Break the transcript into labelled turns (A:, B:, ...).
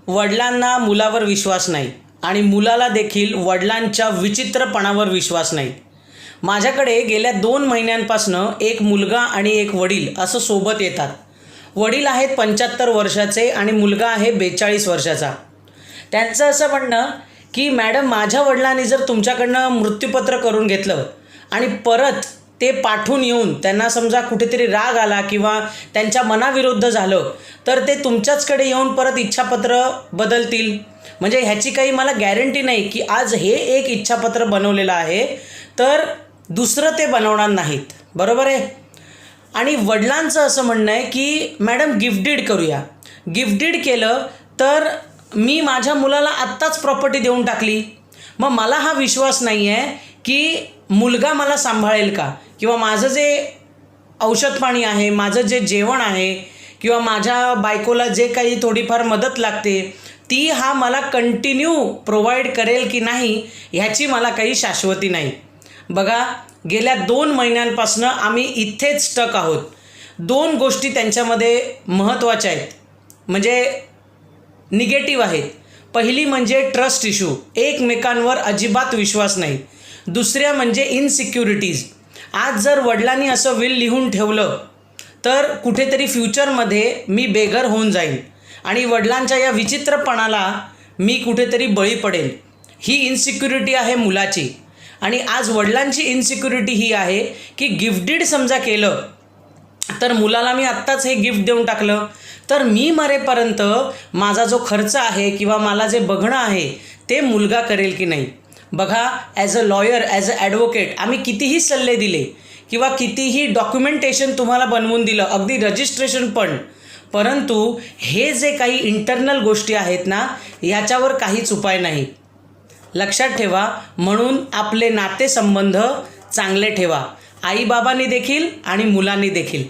A: वडिलांना मुलावर विश्वास नाही आणि मुलाला देखील वडिलांच्या विचित्रपणावर विश्वास नाही। माझ्याकडे गेल्या 2 महिन्यांपासून एक मुलगा आणि एक वडील असं सोबत येतात। वडील आहेत 75 वर्षाचे आणि मुलगा आहे 42 वर्षाचा। त्यांचं असं म्हणणं की मॅडम, माझ्या वडिलांनी जर तुमच्याकडनं मृत्यूपत्र करून घेतलं आणि परत ते पाठवून येऊन त्यांना समजा कुठेतरी राग आला किंवा त्यांच्या मनाविरुद्ध झालं तर ते तुमच्याचकडे येऊन परत इच्छापत्र बदलतील। म्हणजे ह्याची काही मला गॅरंटी नाही की आज हे एक इच्छापत्र बनवलेलं आहे तर दुसरं ते बनवणार नाहीत, बरोबर आहे। आणि वडिलांचं असं म्हणणं आहे की मॅडम गिफ्ट डीड करूया। गिफ्ट डीड केलं तर मी माझ्या मुलाला आत्ताच प्रॉपर्टी देऊन टाकली, मग मला हा विश्वास नाही आहे की मुलगा मला सांभाळेल का, किंवा माझं जे औषध पाणी आहे, माझं जे जेवण आहे किंवा माझ्या बायकोला जे काही थोडीफार मदत लागते ती हा मला कंटिन्यू प्रोव्हाइड करेल की नाही ह्याची मला काही शाश्वती नाही। बघा, गेल्या 2 महिन्यांपासून आम्ही इथेच स्टक आहोत। 2 गोष्टी त्यांच्यामध्ये महत्त्वाच्या आहेत, म्हणजे निगेटिव्ह आहेत। पहिली म्हणजे ट्रस्ट इश्यू, एकमेकांवर अजिबात विश्वास नाही। दुसऱ्या म्हणजे इनसिक्युरिटीज। आज जर वडिलांनी असं विल लिहून ठेवलं तर कुठेतरी फ्युचरमध्ये मी बेघर होऊन जाईन आणि वडिलांच्या या विचित्रपणाला मी कुठेतरी बळी पडेल। ही इनसिक्युरिटी आहे मुलाची। आणि आज वडिलांची इनसिक्युरिटी ही आहे की गिफ्ट डीड समजा केलं तर मुलाला मी आत्ताच हे गिफ्ट देऊन टाकलं तर मी मरेपर्यंत माझा जो खर्च आहे किंवा मला जे बघणं आहे ते मुलगा करेल की नाही। बघा, as a lawyer, as a advocate आम्ही कितीही सल्ले दिले किंवा कितीही डॉक्युमेंटेशन तुम्हाला बनवून दिलं, अगदी रजिस्ट्रेशन पण, परंतु हे जे काही इंटरनल गोष्टी आहेत ना ह्याच्यावर काहीच उपाय नाही। लक्षात ठेवा, म्हणून आपले नातेसंबंध चांगले ठेवा, आईबाबांनी देखील आणि मुलांनी देखील।